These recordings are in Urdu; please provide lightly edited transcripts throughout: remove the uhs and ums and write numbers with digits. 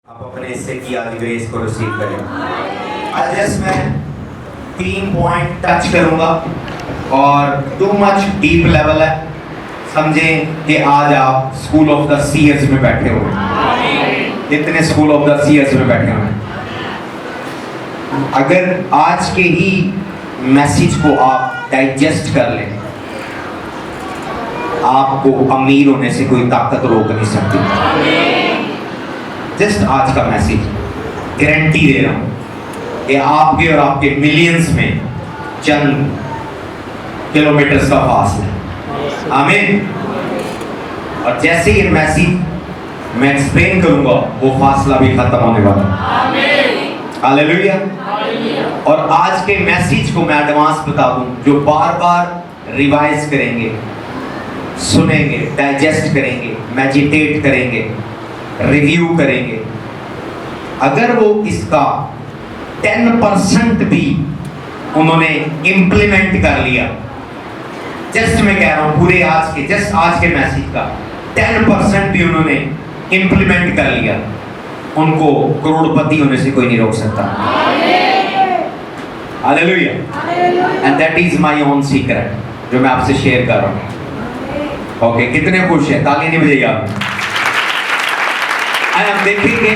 آپ اپنے حصے کی آدھی گریس کو ریسیو کریں. آج میں 3 پوائنٹ ٹچ کروں گا اور ٹو مچ ڈیپ لیول ہے. سمجھیں کہ آج آپ اسکول آف دا سیئرز میں بیٹھے ہوئے ہیں. اتنے اسکول آف دا سیئرز میں بیٹھے ہوئے ہیں. اگر آج کے ہی میسیج کو آپ ڈائجسٹ کر لیں, آپ کو امیر ہونے سے کوئی طاقت روک نہیں سکتی. جسٹ آج کا میسیج گارنٹی دے رہا ہوں کہ آپ کے اور آپ کے ملینز میں چند کلومیٹرز کا فاصلہ ہے. آمین. اور جیسے یہ میسیج میں ایکسپلین کروں گا وہ فاصلہ بھی ختم ہونے والا ہے. ہاللیلویا. اور آج کے میسیج کو میں ایڈوانس بتا دوں, جو بار بار ریوائز کریں گے, سنیں گے, ڈائجسٹ کریں گے, میڈیٹیٹ کریں گے, ریویو کریں گے, اگر وہ اس کا 10% بھی انہوں نے امپلیمنٹ کر لیا, جسٹ میں کہہ رہا ہوں پورے آج کے میسیج کا 10% بھی انہوں نے امپلیمنٹ کر لیا, ان کو کروڑ پتی ہونے سے کوئی نہیں روک سکتا. Hallelujah. And that is my own secret جو میں آپ سے شیئر کر رہا ہوں. اوکے, کتنے خوش ہیں؟ تالی نہیں بجائیے آپ. ہم دیکھیں گے,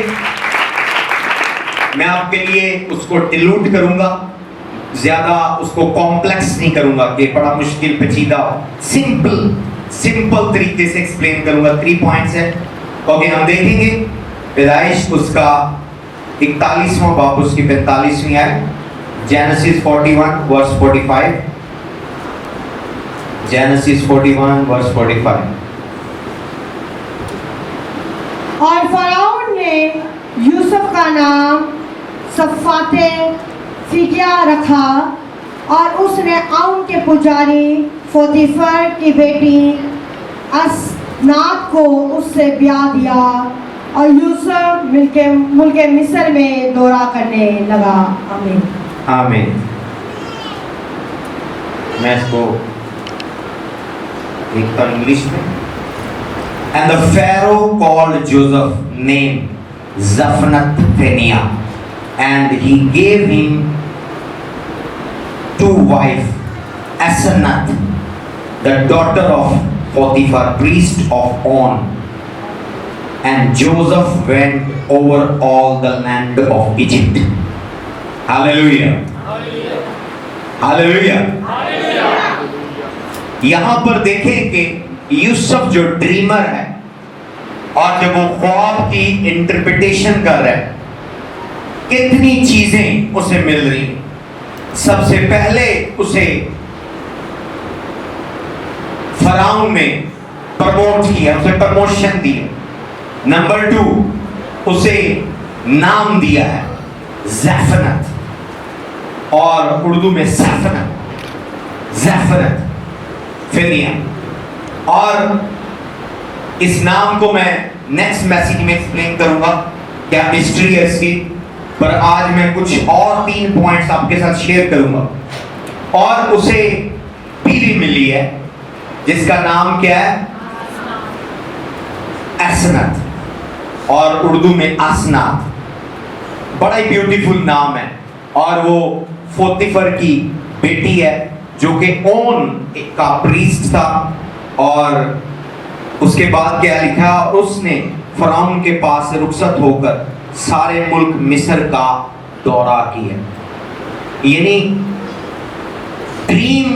میں آپ کے لیے اس کو ڈیلوٹ کروں گا, زیادہ اس کو کمپلیکس نہیں کروں گا کہ بڑا مشکل پیچیدہ, سمپل طریقے سے ایکسپلین کروں گا. 3 پوائنٹس ہیں. اوکے, ہم دیکھیں گے پیدائش اس کا 41واں باب اس کی 45ویں آیت, جینیسس 41 ورس 45. جینیسس 41 ورس 45. اور فرعون نے یوسف کا نام صفات فدیہ رکھا, اور اس نے عون کے پجاری پوتیفر کی بیٹی اسنات کو اس سے بیاہ دیا, اور یوسف ملک مصر میں دورہ کرنے لگا. آمین. آمین. میں اس کو لکھتا ہوں انگلش میں. And the Pharaoh called Joseph, named Zaphnath-Phaneah, and he gave him to wife Asenath, the daughter of Potiphar, priest of On. And Joseph went over all the land of Egypt. Hallelujah. Hallelujah. یہاں پر دیکھیں کہ یوسف جو ڈریمر ہے, اور جب وہ خواب کی انٹرپریٹیشن کر رہا ہے, کتنی چیزیں اسے مل رہی. سب سے پہلے اسے فرعون نے پروموٹ کیا, اسے پروموشن دی. نمبر 2, اسے نام دیا ہے زیفنت, اور اردو میں زیفنت فنیا. اور اس نام کو میں نیکسٹ میسیج میں ایکسپلین کروں گا کیا ہسٹری ہے اس کی, پر آج میں کچھ اور 3 پوائنٹس آپ کے ساتھ شیئر کروں گا. اور اسے بیوی ملی ہے جس کا نام کیا ہے, اسنت, اور اردو میں اسنات. بڑا ہی بیوٹیفل نام ہے. اور وہ پوتیفر کی بیٹی ہے جو کہ اون کا پریسٹ تھا. اور اس کے بعد کیا لکھا, اور اس نے فرعون کے پاس سے رخصت ہو کر سارے ملک مصر کا دورہ کیا. یعنی ڈریم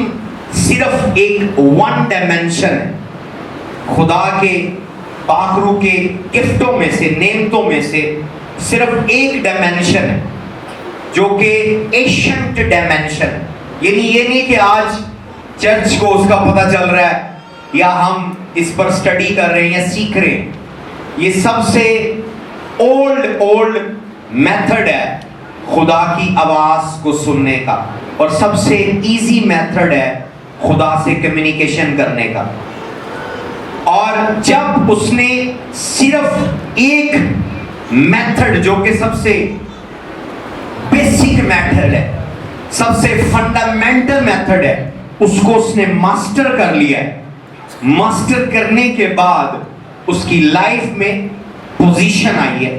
صرف ایک 1 ڈائمینشن ہے. خدا کے پاک روح کے گفٹوں میں سے, نعمتوں میں سے صرف ایک ڈائمینشن ہے جو کہ ایشنٹ ڈائمینشن ہے. یعنی یہ نہیں کہ آج چرچ کو اس کا پتہ چل رہا ہے یا ہم اس پر سٹڈی کر رہے ہیں یا سیکھ رہے ہیں. یہ سب سے اولڈ میتھڈ ہے خدا کی آواز کو سننے کا, اور سب سے ایزی میتھڈ ہے خدا سے کمیونیکیشن کرنے کا. اور جب اس نے صرف ایک میتھڈ جو کہ سب سے بیسک میتھڈ ہے, سب سے فنڈامنٹل میتھڈ ہے, اس کو اس نے ماسٹر کر لیا ہے. ماسٹر کرنے کے بعد اس کی لائف میں پوزیشن آئی ہے,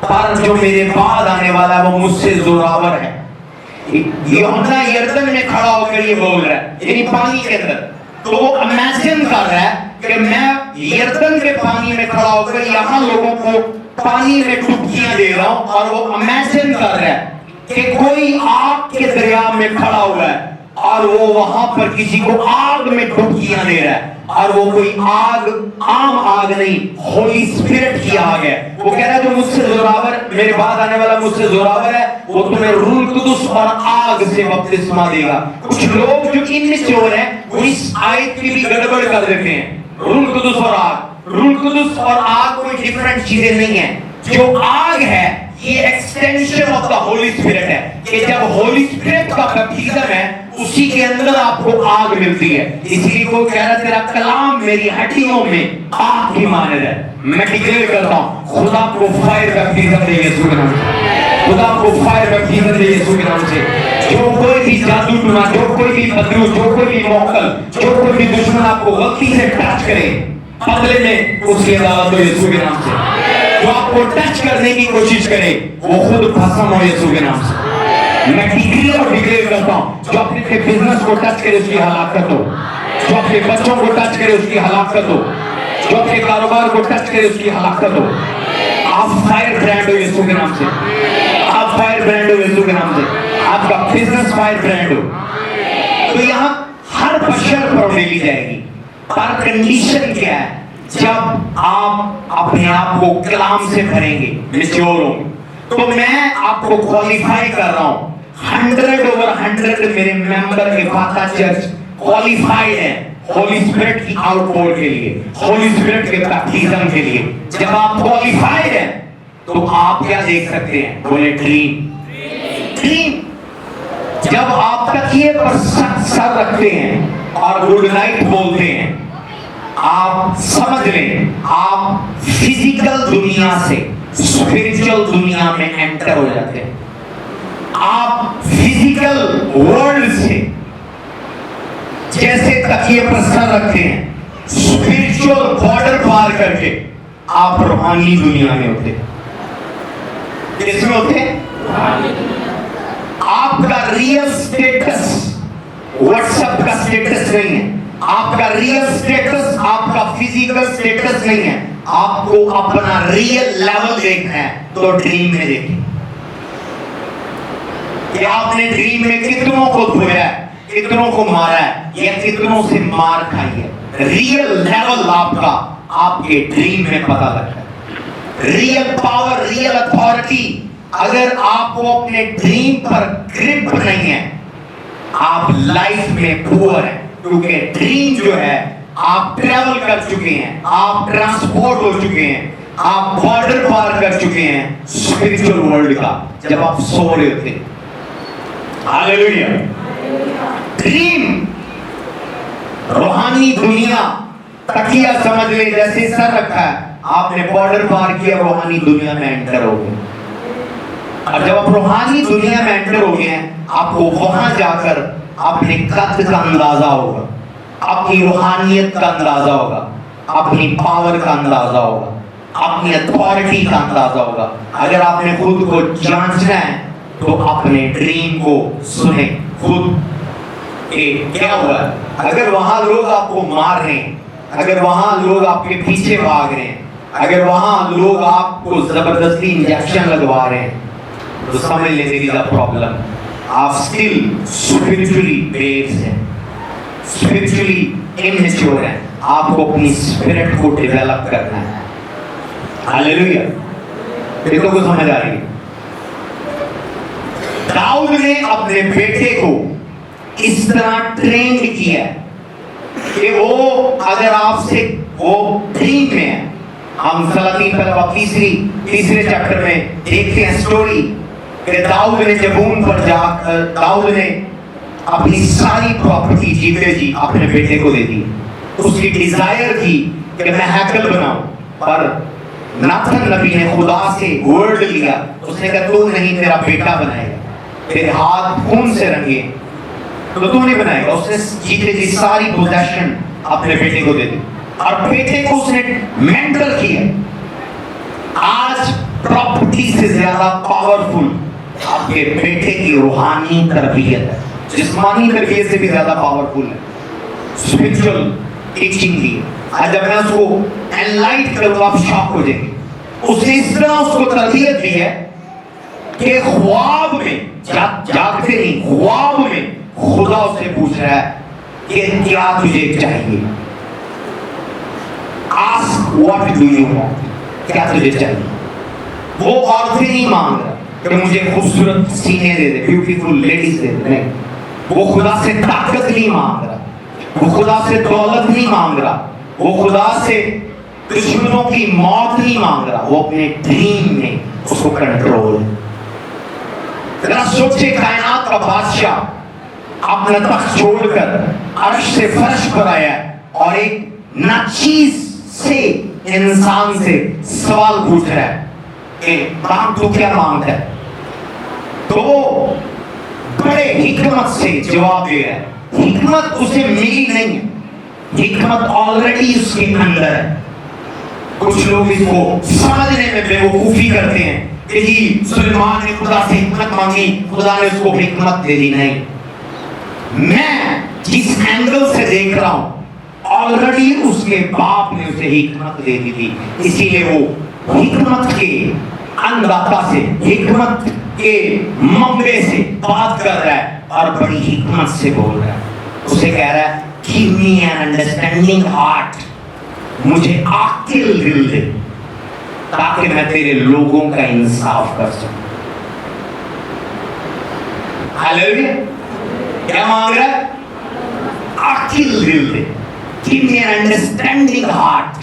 پر جو میرے بعد آنے والا ہے وہ مجھ سے زوراور ہے۔ یوحنا یردن میں کھڑا ہو کر یہ بول رہا ہے، یعنی پانی کے اندر، تو وہ امیجن کر رہا ہے کہ میں یردن کے پانی میں کھڑا ہو کر یہاں لوگوں کو پانی میں ڈبکیاں دے رہا ہوں، اور وہ امیجن کر رہا ہے کہ کوئی آگ کے دریا میں کھڑا ہوا ہے اور وہ وہاں پر کسی کو آگ میں ڈبکیاں دے رہا ہے، اور وہ کوئی آگ عام آگ نہیں، ہولی اسپرٹ کی آگ ہے۔ وہ کہہ رہا ہے جو مجھ سے زوراور، میرے بعد آنے والا مجھ سے زوراور ہے، وہ تمہیں روح القدس اور آگ سے بپتسمہ دے گا۔ کچھ لوگ جو انمیچور ہیں وہ اس آیت کی بھی گڑبڑ کر دیتے ہیں۔ روح القدس اور آگ، روح القدس اور آگ کوئی ڈیفرنٹ چیزیں نہیں ہیں۔ جو آگ ہے یہ extension of the holy spirit ہے، کہ جب ہولی اسپرٹ کا بیپٹزم ہے اسی کے اندر آپ کو آگ ملتی ہے۔ اسی لیے کوئی کہہ رہا ہے تیرا کلام میری ہڈیوں میں آگ کی مانند ہے۔ میں ڈکلیئر کرتا ہوں خدا کو فائر بیپٹزم دے یسوع کے نام سے، خدا کو فائر بیپٹزم دے یسوع کے نام سے۔ جو کوئی بھی جادو ٹونا، جو کوئی بھی بدلو، جو کوئی بھی موکل، جو کوئی بھی دشمن آپ کو غلطی سے ٹچ کرے، بدلے میں اس کی عدالت ہو یسوع کے نام سے۔ جو آپ کو ٹچ کرنے کی کوشش کرے وہ خود بھسم ہو یسوع کے نام سے۔ میں ڈکلیئر کرتا ہوں جو اپنے بزنس کو ٹچ کرے اس کی ہلاکت ہو، جو اپنے بچوں کو ٹچ کرے اس کی ہلاکت ہو، جو اپنے کاروبار کو ٹچ کرے اس کی ہلاکت ہو۔ آپ فائر برانڈ ہو یسوع کے نام سے، آپ فائر برانڈ ہو یسوع کے نام سے، آپ کا بزنس فائر برانڈ ہو۔ تو یہاں ہر بشر پر ڈیلی جائے گی، پر کنڈیشن کیا ہے؟ جب آپ اپنے آپ کو کلام سے بھریں گے، میچور ہوں۔ تو میں آپ کو کوالیفائی کر رہا ہوں، 100/100 میرے ممبر افاقہ چرچ کوالیفائیڈ ہے ہولی اسپرٹ کی آؤٹ پور کے لیے، ہولی اسپرٹ کے بیپٹزم کے لیے۔ جب آپ کوالیفائیڈ ہیں تو آپ کیا دیکھ سکتے ہیں؟ بولے ڈریم، ڈریم۔ جب آپ تکیے پر سر رکھتے ہیں اور گڈ نائٹ بولتے ہیں، آپ سمجھ لیں آپ فزیکل دنیا سے اسپرچل دنیا میں انٹر ہو جاتے ہیں۔ آپ فزیکل ورلڈ سے جیسے تکیے پر سر رکھتے ہیں، اسپرچل بارڈر پار کر کے آپ روحانی دنیا میں ہوتے ہیں۔ کس میں ہوتے ہیں؟ آپ کا ریئل سٹیٹس واٹس ایپ کا سٹیٹس نہیں ہے، آپ کا ریئل سٹیٹس آپ کا فزیکل سٹیٹس نہیں ہے۔ آپ کو اپنا ریئل لیول دیکھنا ہے تو ڈریم میں دیکھیں کہ آپ نے ڈریم میں کتنوں کو دھویا ہے، کتنوں کو مارا ہے، یا کتنوں سے مار کھائی ہے۔ ریئل لیول آپ کا آپ کے ڈریم میں پتہ لگتا ہے۔ ریئل پاور، ریئل اتھارٹی اگر آپ کو اپنے ڈریم پر گرپ نہیں ہے، آپ لائف میں پور ہیں، کیونکہ ڈریم جو ہے آپ ٹریول کر چکے ہیں، آپ ٹرانسپورٹ ہو چکے ہیں، آپ بارڈر پار کر چکے ہیں اسپرچل ورلڈ کا جب آپ سو رہے ہوتے ہیں۔ ہاللیلویا۔ ڈریم روحانی دنیا، تکیہ سمجھ لے جیسے سر رکھا ہے، آپ نے بارڈر پار کیا، روحانی دنیا میں انٹر ہو گئے۔ اور جب آپ روحانی دنیا میں انٹر ہو گئے ہیں، آپ کو وہاں جا کر اپنے قد کا اندازہ ہوگا، اپنی روحانیت کا اندازہ ہوگا، اپنی پاور کا اندازہ ہوگا، اپنی اتھارٹی کا اندازہ ہوگا۔ اگر آپ نے خود کو جانچنا ہے تو اپنے ڈریم کو سنیں خود کہ کیا ہوا ہے۔ اگر وہاں لوگ آپ کو مار رہے ہیں، اگر وہاں لوگ آپ کے پیچھے بھاگ رہے ہیں، اگر وہاں لوگ آپ کو زبردستی انجیکشن لگوا رہے ہیں، تو سمجھ لیں there is a problem۔ آپ still spiritually babes ہیں، spiritually immature ہیں۔ آپ کو اپنی اسپرٹ کو ڈیولپ کرنا ہے۔ ہاللیلویا۔ دیکھو کو سمجھ آ رہی ہے؟ داؤد نے اپنے بیٹے کو اس طرح ٹرین کیا کہ وہ اگر آپ سے وہ ڈریم میں ہے، ہم سلاطین پہلا تیسرے چیپٹر میں دیکھتے ہیں سٹوری کہ داؤد نے جبون پر جا داؤد نے اپنی ساری پراپرٹی جیتے جی اپنے بیٹے کو دے دی۔ اس کی ڈیزائر تھی کہ میں ہیکل بناؤں، پر ناتھن نبی نے خدا سے ورڈ لیا، اس نے کہا تو نہیں، تیرا بیٹا بنائے گا، تیرے ہاتھ خون سے رنگے تو نہیں بنائے گا۔ اس نے جیتے جی ساری پوزیشن اپنے بیٹے کو دے دی۔ اور بیٹے کو اس نے مینٹر کیا. آج پراپرٹی سے زیادہ پاورفل آپ کے بیٹے کی روحانی تربیت ہے, جسمانی تربیت سے بھی زیادہ پاورفل ہے. اسپرچل ٹیچنگ کی آج جب میں اس کو انلائٹ کروں تو آپ شاک ہو جائیں گے. اس نے اس طرح اس کو تربیت دی ہے کہ خواب میں جاگتے نہیں, خواب میں خدا اس سے پوچھ رہا ہے کہ کیا تجھے چاہیے. Ask what do you want, کیا تجھے چاہیے. وہ عورتیں نہیں مانگ رہا کہ مجھے خوبصورت سینے دے دے, بیوٹیفل لیڈیز دے دے, نہیں. وہ خدا سے طاقت نہیں مانگ رہا, وہ خدا سے دولت نہیں مانگ رہا, وہ خدا سے دشمنوں کی موت نہیں مانگ رہا. وہ اپنے ڈریم میں اس کو کنٹرول. ذرا سوچے, کائنات کا بادشاہ اپنا تخت چھوڑ کر عرش سے فرش پر آیا اور ایک ناچیز سے انسان سے سوال پوچھ رہا ہے کہ مانگ تو کیا مانگتا ہے. تو وہ بڑے حکمت سے جواب دے رہا ہے. حکمت اسے ملی نہیں ہے, حکمت آلریڈی اس کے اندر ہے. کچھ لوگ اس کو سمجھنے میں بیوقوفی کرتے ہیں کہ جی سلیمان نے خدا سے حکمت مانگی, خدا نے اس کو حکمت دے دی. نہیں, میں جس اینگل سے دیکھ رہا ہوں آلریڈی اس کے باپ نے اسے حکمت دے دی تھی. اسی لیے وہ حکمت کے انداتا سے, حکمت کے منبع سے بات کر رہا ہے اور بڑی حکمت سے بول رہا ہے. اسے کہہ رہا ہے give me an understanding heart, مجھے عاقل دل دے تاکہ میں تیرے لوگوں کا انصاف کر سکوں. ہاللیلویا. کیا مانگ رہا ہے؟ عاقل دل دے. give me an understanding heart.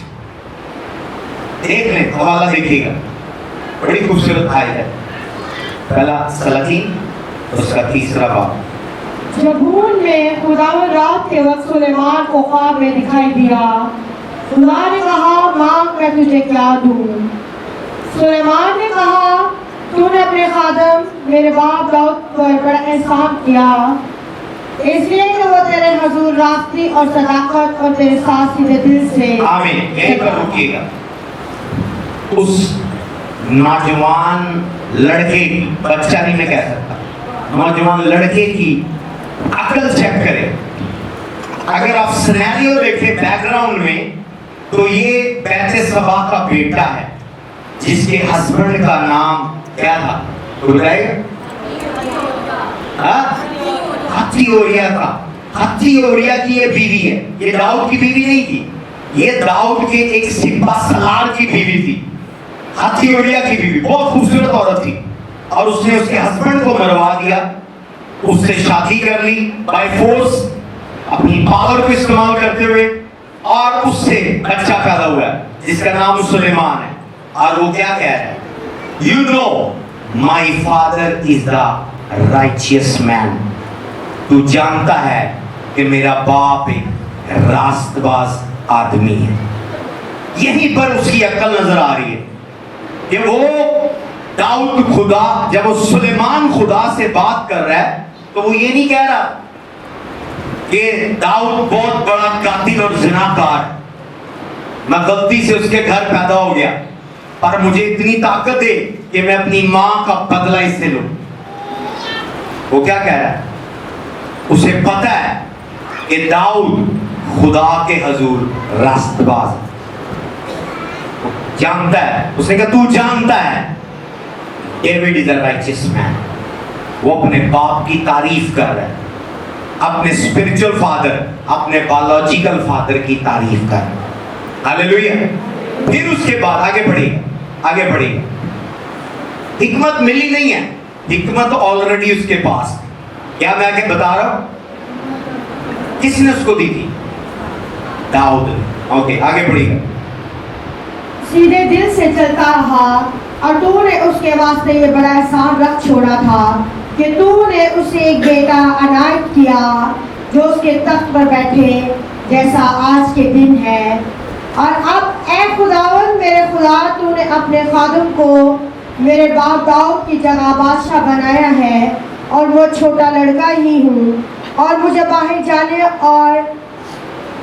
دیکھ لیں, حوالہ دیکھیے گا, بڑی خوبصورت آیت ہے. پہلا سلاطین اس کا 3 باب. جبون میں خداوند رات کے وقت سلیمان کو خواب میں دکھائی دیا. خدا نے کہا مانگ میں تجھے کیا دوں. سلیمان نے کہا تو نے اپنے خادم میرے باپ داؤد پر بڑا احسان کیا, اس لیے کہ وہ تیرے حضور راستی اور صداقت اور تیرے ساتھ سیدھے دل سے. آمین. یہیں پر رکیے گا. اس نوجوان لڑکے کی, بچہ نہیں میں کہہ سکتا, نوجوان لڑکے کی عقل چیک کرے. اگر آپ سینیریو دیکھیں بیک گراؤنڈ میں تو یہ بیت سبا کا بیٹا ہے جس کے ہسبینڈ کا نام کیا تھا, بتائیے. ہتھی اوریا تھا. ہتھی اوریا کی یہ بیوی ہے, یہ داؤد کی بیوی نہیں تھی, یہ داؤد کے ایک سپہ سالار کی بیوی تھی. ہتھی اوریا کی بیوی بہت خوبصورت عورت تھی اور اس نے اس کے ہسبینڈ کو مروا دیا, اس سے شادی کر لی بائی فورس, اپنی پاور کو استعمال کرتے ہوئے, اور اس سے بچہ پیدا ہوا ہے جس کا نام سلیمان ہے. اور وہ کیا کہہ رہا ہے, you know my father is دا رائچیس مین. تو جانتا ہے کہ میرا باپ ایک راست باز آدمی ہے. یہیں پر اس کی عقل نظر آ رہی ہے کہ وہ داؤد خدا, جب وہ سلیمان خدا سے بات کر رہا ہے تو وہ یہ نہیں کہہ رہا کہ داؤد بہت بڑا قاتل اور زناکار, میں غلطی سے اس کے گھر پیدا ہو گیا پر مجھے اتنی طاقت دے کہ میں اپنی ماں کا بدلہ اس سے لوں. وہ کیا کہہ رہا ہے, اسے پتہ ہے کہ داؤد خدا کے حضور راست باز جانتا ہے. اس نے کہا تو جانتا ہے ڈیوڈ از اے رائچیس مین. وہ اپنے باپ کی تعریف کر رہا ہے, اپنے اسپرچل فادر, اپنے بایولوجیکل فادر کی تعریف کر رہا ہے. ہاللیلویا. پھر اس کے بعد آگے بڑھے گا, آگے بڑھے گا. حکمت ملی نہیں ہے, حکمت آلریڈی اس کے پاس. کیا میں آگے بتا رہا ہوں, کس نے اس کو دی تھی, داؤد. اوکے آگے بڑھے گا. سیدھے دل سے چلتا رہا اور تو نے اس کے واسطے یہ بڑا احسان رکھ چھوڑا تھا کہ تو نے اسے ایک بیٹا عنایت کیا جو اس کے تخت پر بیٹھے جیسا آج کے دن ہے. اور اب اے خداوند میرے خدا, تو نے اپنے خادم کو میرے باپ داؤد کی جگہ بادشاہ بنایا ہے اور وہ چھوٹا لڑکا ہی ہوں, اور مجھے باہر جانے اور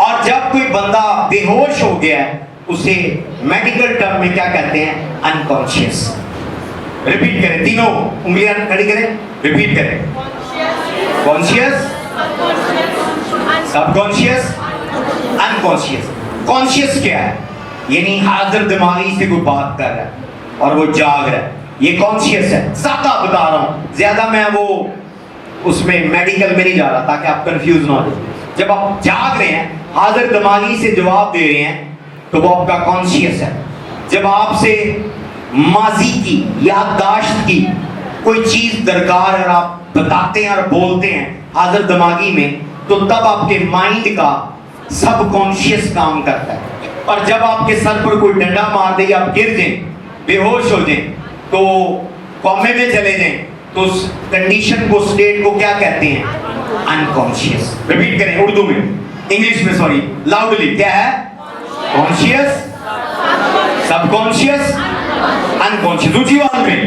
اور جب کوئی بندہ بے ہوش ہو گیا ہے اسے میڈیکل ٹرم میں کیا کہتے ہیں؟ انکانشیس. ریپیٹ کریں, تینوں انگلیاں کھڑی کریں, ریپیٹ کریں. کانشیس, سب کانشیس, انکانشیس. کانشیس کیا ہے؟ یعنی حاضر دماغی سے کوئی بات کر رہا ہے اور وہ جاگ رہا ہے, یہ کانشیس ہے. سادہ بتا رہا ہوں, زیادہ میں وہ اس میں میڈیکل میں نہیں جا رہا تاکہ آپ کنفیوز نہ ہو. جب آپ جاگ رہے ہیں, حاضر دماغی سے جواب دے رہے ہیں, تو وہ آپ کا کانشیس ہے. جب آپ سے ماضی کی یادداشت کی کوئی چیز درکار ہے اور آپ بتاتے ہیں اور بولتے ہیں حاضر دماغی میں, تو تب آپ کے مائنڈ کا سب کانشیس کام کرتا ہے. اور جب آپ کے سر پر کوئی ڈنڈا مار دے یا آپ گر جائیں, بے ہوش ہو جائیں, تو کومے میں چلے جائیں, تو اس کنڈیشن کو, اسٹیٹ کو کیا کہتے ہیں؟ انکانشیس. ریپیٹ کریں اردو میں, انگلش میں, سوری, لاؤڈلی. کیا ہے؟ کانشیس, سب کانشیس, انکانشیس. اونچی آواز میں.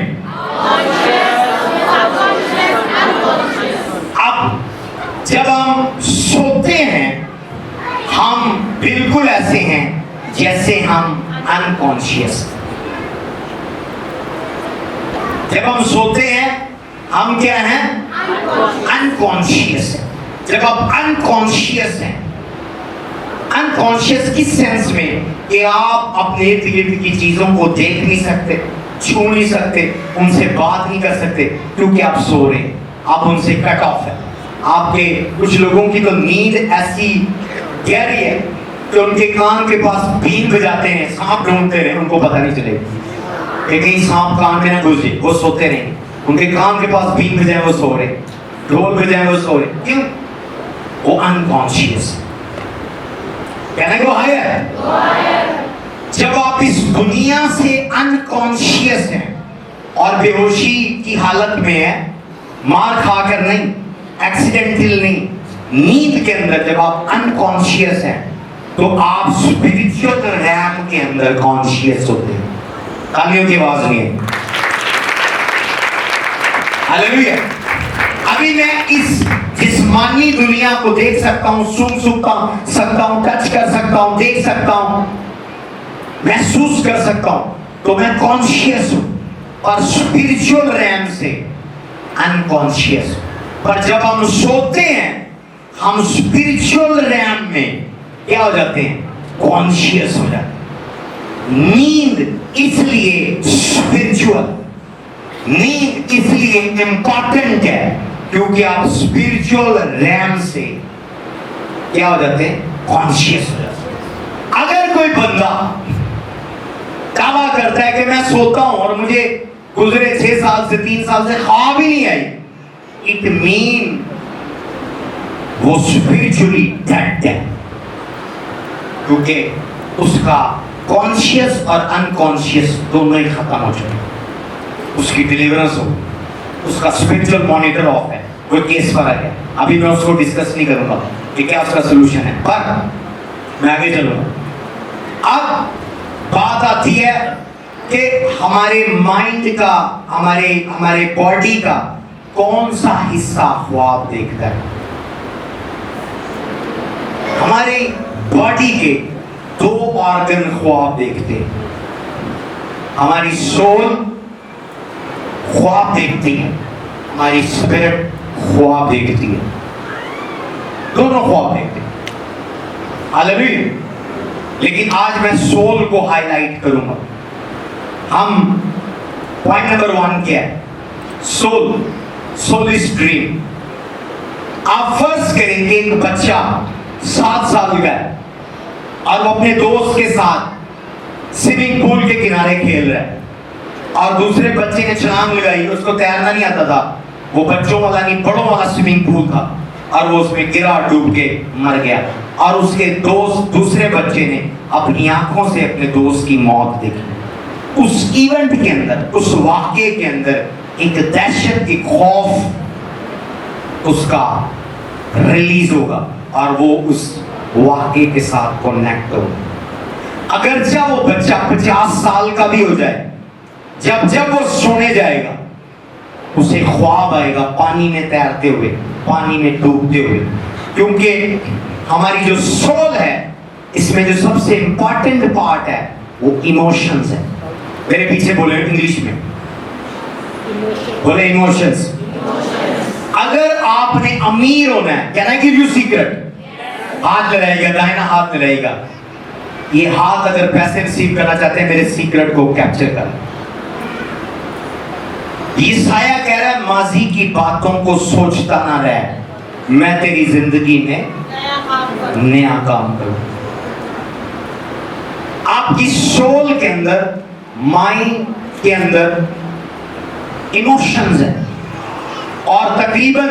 اب جب ہم سوتے ہیں ہم بالکل ایسے ہیں جیسے ہم انکانشیس. جب ہم سوتے ہیں ہم کیا ہیں؟ انکانشیس. جب آپ انکانشیس ہیں, انکانشیس کس سینس میں کہ آپ اپنے ارد گرد کی چیزوں کو دیکھ نہیں سکتے, چھو نہیں سکتے, ان سے بات نہیں کر سکتے کیونکہ آپ سو رہے ہیں, آپ ان سے کٹ آف ہے. آپ کے کچھ لوگوں کی تو نیند ایسی گہری ہے کہ ان کے کان کے پاس بین بجاتے ہیں, سانپ ڈھونڈتے رہے, ان کو پتہ نہیں چلے کہ کہیں سانپ کان میں نہ گھس جائے, وہ سوتے رہیں. ان کے کان کے پاس بین بجائے وہ سو رہے, ڈھول بجائے وہ سو رہے. کیوں؟ وہ انکانشیس. کہنے کو ہے جب آپ اس دنیا سے انکانشیس ہیں اور بے ہوشی کی حالت میں ہیں, مار کھا کر نہیں, ایکسیڈنٹل نہیں, نیند کے اندر جب آپ انکانشیس ہیں تو آپ اسپرچل ریم کے اندر کانشیس ہوتے ہیں. تالیوں کی آواز نہیں ہے. ہاللیلویا. ابھی میں اس جسمانی دنیا کو دیکھ سکتا ہوں, سن سکتا ہوں, ٹچ کر سکتا ہوں, دیکھ سکتا ہوں, محسوس کر سکتا ہوں, تو میں کانشیس ہوں. اور اسپرچل ریم سے انکانشیس. پر جب ہم سوتے ہیں ہم اسپرچل ریم میں کیا ہو جاتے ہیں؟ کانشیس ہو جاتے ہیں. نیند اس لیے اسپرچل, نیند اس لیے امپورٹنٹ ہے کیونکہ آپ اسپرچل ریم سے کیا ہو جاتے ہیں؟ کانشیس ہو جاتے ہیں. اگر کوئی بندہ دعویٰ کرتا ہے کہ میں سوتا ہوں اور مجھے گزرے 6 سال سے 3 سال سے خواب ہی نہیں آئی, اٹ مین وہ اسپرچلی ڈیڈ ہے, کیونکہ اس کا کانشیس اور انکانشیس دونوں ہی ختم ہو چکے. اس کی ڈیلیورنس ہو, اس کا اسپرچل مانیٹر آف ہے, کوئی کیس فرق ہے. ابھی میں اس کو ڈسکس نہیں کروں گا کہ کیا اس کا سولوشن ہے, پر میں آگے چلوں گا. اب بات آتی ہے کہ ہمارے مائنڈ کا, ہمارے باڈی کا کون سا حصہ خواب دیکھتا ہے. ہماری باڈی کے 2 آرگن خواب دیکھتے ہیں. ہماری سول خواب دیکھتی ہے, ہماری اسپرٹ خواب دیکھتی ہے, دونوں خواب دیکھتے ہیں. ہاللیلویا. لیکن آج میں سول کو ہائی لائٹ کروں گا. ہم پوائنٹ نمبر 1 کیا ہے؟ Soul is dream. آپ فرض کریں کہ ایک بچہ 7 سال کا ہے اور وہ اپنے دوست کے ساتھ سوئمنگ پول کے کنارے کھیل رہا ہے, اور دوسرے بچے نے چھلانگ لگائی, اس کو تیرنا نہیں آتا تھا, وہ بچوں والا نہیں بڑوں والا سوئمنگ پول تھا, اور وہ اس میں گرا, ڈوب کے مر گیا. اور اس کے دوسرے بچے نے اپنی آنکھوں سے اپنے دوست کی موت دیکھی. اس ایونٹ کے اندر, اس واقعے کے اندر ایک دہشت, ایک خوف اس کا ریلیز ہوگا اور وہ اس واقعے کے ساتھ کنیکٹ ہوگا. اگرچہ وہ بچہ 50 سال کا بھی ہو جائے, جب وہ سونے جائے گا اسے خواب آئے گا پانی میں تیرتے ہوئے, پانی میں ڈوبتے ہوئے, کیونکہ ہماری جو سول ہے اس میں جو سب سے امپورٹنٹ پارٹ ہے وہ ایموشنز ہے. میرے پیچھے بولے انگلش میں بولے ایموشنز. اگر آپ نے امیر ہونا ہے, can I give you secret? ہاتھ لگائے گا, دائنا ہاتھ لگائے گا. یہ ہاتھ اگر پیسے ریسیو کرنا چاہتے ہیں میرے سیکرٹ کو کیپچر کر. یسایہ کہہ رہا ہے ماضی کی باتوں کو سوچتا نہ رہ, میں تیری زندگی میں نیا کام کروں. آپ کی سول کے اندر, مائنڈ کے اندر ایموشنز ہیں, اور تقریباً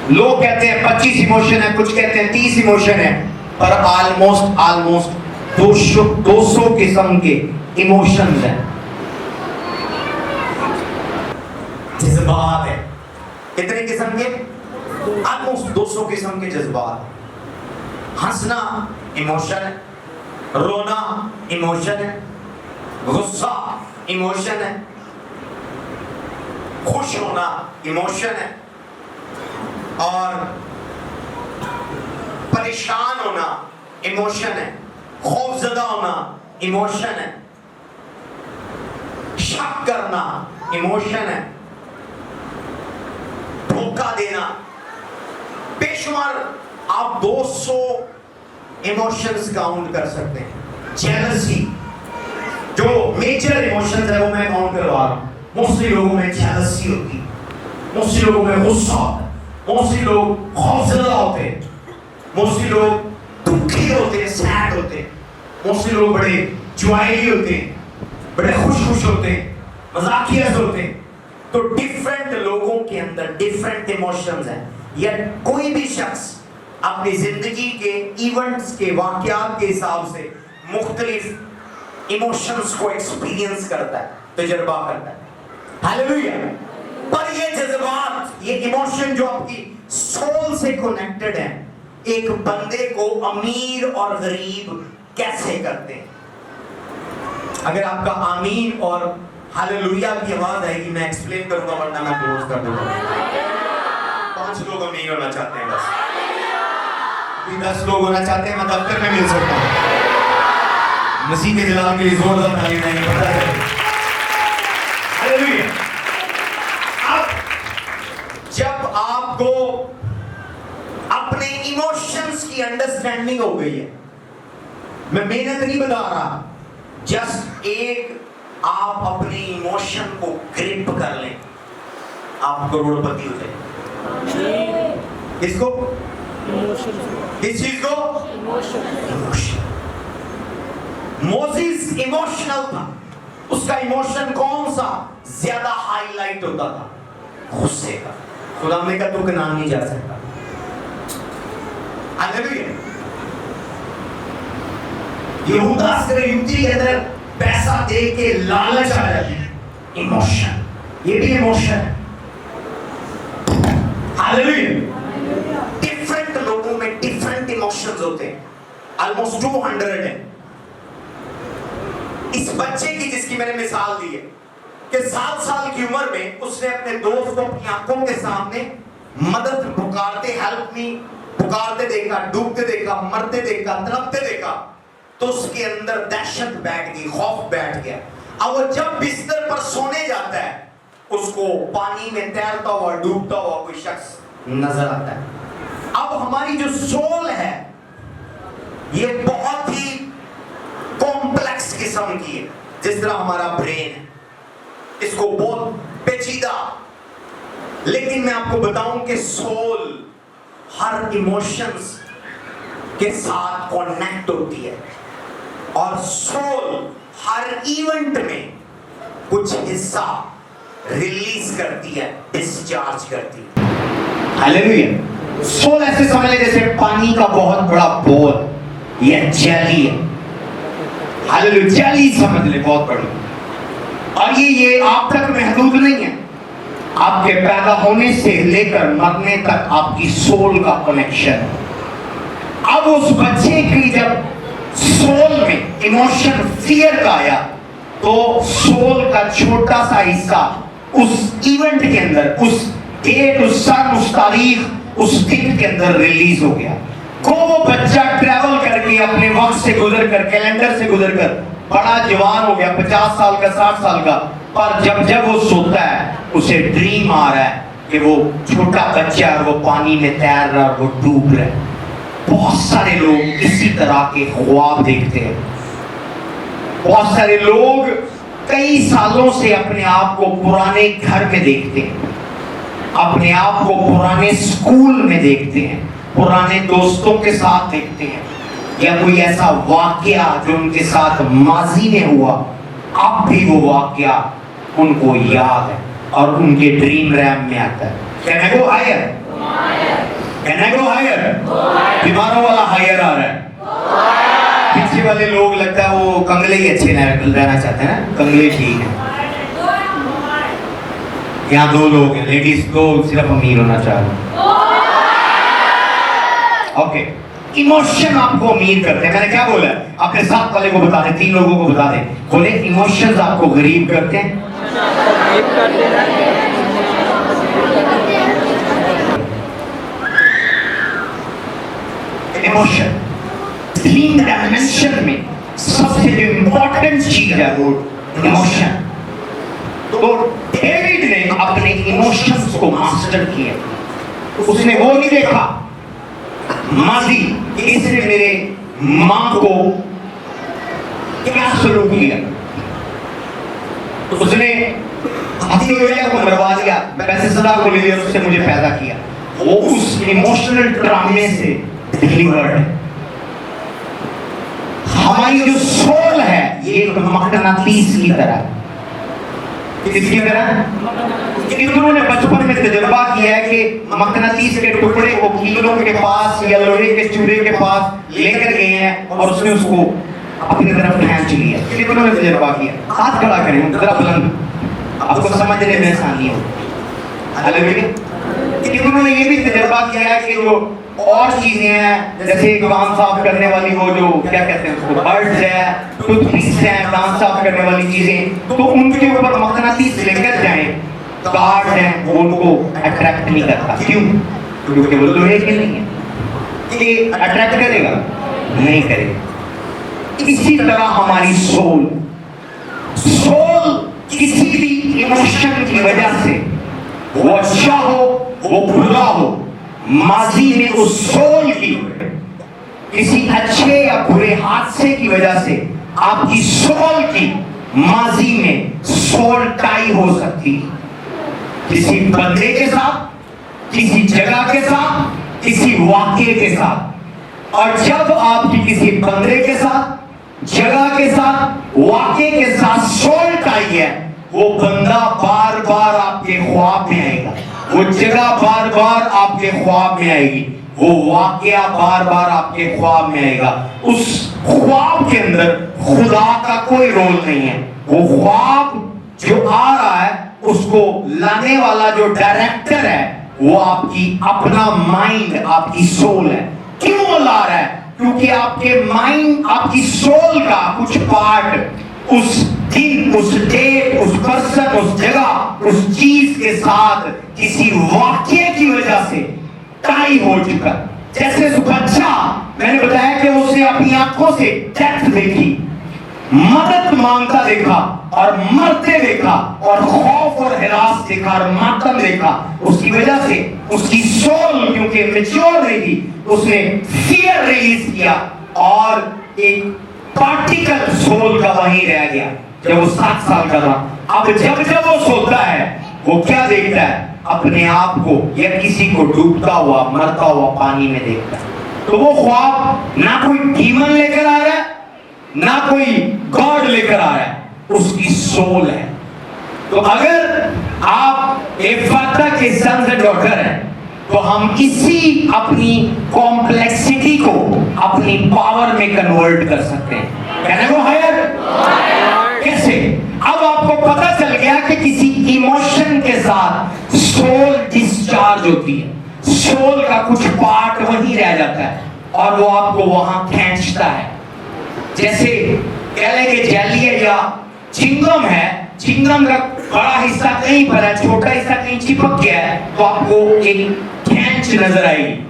لوگ کہتے ہیں 25 ایموشن ہے, کچھ کہتے ہیں 30 ایموشن ہے, پر آلموسٹ 200 قسم کے ایموشنز ہیں, جذبات ہیں. کتنے قسم کے؟ آلموسٹ 200 قسم کے جذبات. ہنسنا ایموشن ہے, رونا ایموشن ہے, غصہ ایموشن ہے, خوش ہونا ایموشن ہے, اور پریشان ہونا ایموشن ہے, خوف زدہ ہونا ایموشن ہے, شک کرنا ایموشن ہے, دھوکہ دینا. بے شمار آپ 200 ایموشنز کاؤنٹ کر سکتے ہیں. جیلسی جو میجر ایموشنز ہے وہ میں کاؤنٹ کروا رہا ہوں. موسٹلی لوگوں میں جیلسی ہوتی ہے, موسٹلی لوگوں میں غصہ ہوتا ہے, موسٹلی لوگ خوفزدہ ہوتے ہیں, موسٹلی لوگ دکھی ہوتے ہیں, سیڈ ہوتے ہیں, موسٹلی لوگ بڑے جوائلی ہوتے ہیں, بڑے خوش ہوتے ہیں, مزاقیہ ہوتے ہیں. تو ڈیفرنٹ لوگوں کے اندر ڈیفرنٹ ایموشنز ہیں. یا کوئی بھی شخص اپنی زندگی کے ایونٹس کے واقعات کے حساب سے مختلف ایموشنز کو ایکسپیرینس کرتا ہے, تجربہ کرتا ہے. ہاللیلویا. پر یہ جذبات, یہ ایموشن جو آپ کی سول سے کنیکٹڈ ہیں, ایک بندے کو امیر اور غریب کیسے کرتے ہیں. اگر آپ کا آمین اور ہاللیلویا کی آواز آئے گی میں ایکسپلین کروں گا, ورنہ میں کلوز کر دوں گا. 5 لوگ امیر ہونا چاہتے ہیں بس, 10 لوگ ہونا چاہتے ہیں, میں دفتر میں مل سکتا ہوں. مسیح کے جلال کے لیے زوردار تعلیم نہیں پڑتا ہے. ہاللیلویا. اب جب آپ کو اپنے ایموشنز کی انڈرسٹینڈنگ ہو گئی ہے, میں محنت نہیں بتا رہا, جسٹ ایک آپ اپنی ایموشن کو گرپ کر لیں, آپ کروڑپتی ہو جائیں. کس کو؟ کس چیز کو؟ ایموشن. موسیس ایموشنل تھا, اس کا ایموشن کون سا زیادہ ہائی لائٹ ہوتا تھا؟ غصے کا. خدا نے کہا تو کنان نہیں جا سکتا. ہاللیلویا. یہودا اسکریوتی کے اندر پیسہ دے کے لالچ آ جاتی ہے, ایموشن. یہ بھی ایموشن ہے. ہاللیلویا. ڈیفرنٹ لوگوں میں ڈیفرنٹ ایموشنز ہوتے ہیں, آلموسٹ 200 ہیں. اس بچے کی جس کی میں نے مثال دی ہے کہ 7 سال کی عمر میں اس نے اپنے دوست کو اپنی آنکھوں کے سامنے مدد پکارتے, ہیلپ می پکارتے دیکھا, ڈوبتے دیکھا, مرتے دیکھا, تڑپتے دیکھا, تو اس کے اندر دہشت بیٹھ گئی, خوف بیٹھ گیا. اب وہ جب بستر پر سونے جاتا ہے اس کو پانی میں تیرتا ہوا, ڈوبتا ہوا کوئی شخص نظر آتا ہے. اب ہماری جو سول ہے یہ بہت ہی کمپلیکس قسم کی ہے, جس طرح ہمارا برین ہے, اس کو بہت پیچیدہ. لیکن میں آپ کو بتاؤں کہ سول ہر ایموشنز کے ساتھ کونیکٹ ہوتی ہے, اور سول ہر ایونٹ میں کچھ حصہ ریلیز کرتی ہے, ڈسچارج کرتی ہے. ہاللیلویا. سول ایسے سمجھ لیں جیسے پانی کا بہت بڑا بول, یہ جیلی ہے. ہاللیلویا. جیلی سمجھ لیں بہت بڑی, اور یہ آپ تک محدود نہیں ہے. آپ کے پیدا ہونے سے لے کر مرنے تک آپ کی سول کا کنیکشن ہے. اب اس بچے کی جب سول میں ایموشن فیئر کا آیا تو سول کا چھوٹا سا حصہ اس ایونٹ کے اندر, اس ڈیٹ, اس سن, اس تاریخ, اس دن کے اندر ریلیز ہو گیا. کو وہ بچہ ٹریول کر کے اپنے وقت سے گزر کر کیلنڈر سے گزر کر بڑا جوان ہو گیا 50 سال کا 60 سال کا پر جب وہ سوتا ہے اسے ڈریم آ رہا ہے کہ وہ چھوٹا بچہ ہے وہ پانی میں تیر رہا ہے وہ ڈوب رہا ہے. بہت سارے لوگ اسی طرح کے خواب دیکھتے ہیں. بہت سارے لوگ کئی سالوں سے اپنے آپ کو پرانے گھر میں دیکھتے ہیں, اپنے آپ کو پرانے سکول میں دیکھتے ہیں, پرانے دوستوں کے ساتھ دیکھتے ہیں, یا کوئی ایسا واقعہ جو ان کے ساتھ ماضی میں ہوا اب بھی وہ واقعہ ان کو یاد ہے اور ان کے ڈریم ریم میں آتا ہے. Can I go higher? Can I go higher? بیماروں والا ہائر آ رہا ہے. پیچھے والے لوگ لگتا ہے وہ کنگلے ہی اچھے رہنا چاہتے ہیں, کنگلے ٹھیک ہیں. یہاں 2 لوگ ہیں, لیڈیز کو صرف امیر ہونا چاہ رہے ہیں. اوکے, ایموشن آپ کو امیر کرتے ہیں. میں نے کیا بولا ہے اپنے ساتھ والے کو بتا دیں, 3 لوگوں کو بتا دیں, بولے ایموشنز آپ کو غریب کرتے ہیں. ایموشن تین ڈائمنشن میں سب سے جو امپورٹنٹ چیز ہے وہ ایموشن. تو ڈیوڈ نے اپنے ایموشنز کو ماسٹر کیا. اس نے وہ نہیں دیکھا ماضی کہ اس نے میرے ماں کو کیا سلوک کیا, اس نے ہاتھی وغیرہ کو مروا دیا, پیسے صدا کو لے لیا, اس سے مجھے پیدا کیا. وہ اس ایموشنل ڈرامے سے ڈیلیورڈ ہے. ہماری جو سول ہے یہ ایک مقناطیس کی طرح ہے. کس کی طرح؟ کتنوں نے بچپن میں تجربہ کیا ہے کہ مقناطیس کے ٹکڑے کو کیلوں کے پاس یا لوہے کے چورے کے پاس لے کر گئے ہیں اور اس نے اس کو اپنی طرف کھینچ لیا. کتنوں نے تجربہ کیا؟ ہاتھ کھڑا کریں ذرا بلند, آپ کو سمجھنے میں آسانی ہو. کتنوں نے یہ بھی تجربہ کیا ہے کہ جو اور چیزیں ہیں جیسے کان صاف کرنے والی وہ جو کیا کہتے ہیں اس کو برڈز ہے, ٹوتھ پیس ہے, کان صاف کرنے والی چیزیں, تو ان کے اوپر مقناطیس لے کر جائیں, کارڈ ہیں, وہ ان کو اٹریکٹ نہیں کرتا. کیوں؟ کیونکہ وہ لوہے کے نہیں ہیں. یہ اٹریکٹ کرے گا نہیں کرے گا. اسی طرح ہماری سول کسی بھی ایموشن کی وجہ سے, وہ اچھا ہو وہ برا ہو, ماضی میں اس سول کی کسی اچھے یا برے حادثے کی وجہ سے آپ کی سول کی ماضی میں سول ٹائی ہو سکتی, کسی بندے کے ساتھ, کسی جگہ کے ساتھ, کسی واقعے کے ساتھ. اور جب آپ کی کسی بندے کے ساتھ, جگہ کے ساتھ, واقعے کے ساتھ سول ٹائی ہے, وہ بندہ بار بار آپ کے خواب میں آئے گا, وہ جگہ بار بار آپ کے خواب میں آئے گی, وہ واقعہ بار بار آپ کے خواب میں آئے گا. اس خواب کے اندر خدا کا کوئی رول نہیں ہے. وہ خواب جو آ رہا ہے اس کو لانے والا جو ڈائریکٹر ہے وہ آپ کی اپنا مائنڈ, آپ کی سول ہے. کیوں لا رہا ہے؟ کیونکہ آپ کے مائنڈ, آپ کی سول کا کچھ پارٹ اس دن, اس ڈیٹ, اس پرسن, اس جگہ, اس چیز کے ساتھ کسی واقعے کی وجہ سے ٹائی ہو چکا. جیسے اس بچہ, میں نے بتایا کہ اس نے اپنی آنکھوں سے ڈیتھ دیکھی, مدد مانگتا دیکھا اور مرتے دیکھا, اور خوف اور ہراس دیکھا اور ماتم دیکھا. اس کی وجہ سے اس کی سول کیونکہ میچور نہیں تھی, اس نے فیئر ریلیز کیا اور ایک پارٹیکل سول کا وہیں رہ گیا جب وہ 7 سال کا تھا. اب جب وہ سوتا ہے وہ کیا دیکھتا ہے؟ اپنے آپ کو یا کسی کو ڈوبتا ہوا, مرتا ہوا پانی میں دیکھتا ہے. تو وہ خواب نہ کوئی ڈیمن لے کر آ رہا ہے, نہ کوئی گاڈ لے کر آ رہا ہے, اس کی سول ہے. تو اگر آپ ایفاتہ کے سنز اینڈ ڈاٹر ہیں تو ہم اسی اپنی کمپلیکسٹی کو اپنی پاور میں کنورٹ کر سکتے ہیں. کہنے کو ہائر کیسے؟ اب آپ کو پتہ چل گیا کہ کسی ایموشن کے ساتھ سول ڈسچارج ہوتی ہے, سول کا کچھ پارٹ وہیں رہ جاتا ہے اور وہ آپ کو وہاں کھینچتا ہے. جیسے کہہ لیں کہ جیلی ہے یا چنگم ہے, چنگم کا بڑا حصہ کہیں پر ہے, چھوٹا حصہ کہیں چپک گیا ہے, تو آپ کو ایک کھینچ نظر آئے گی,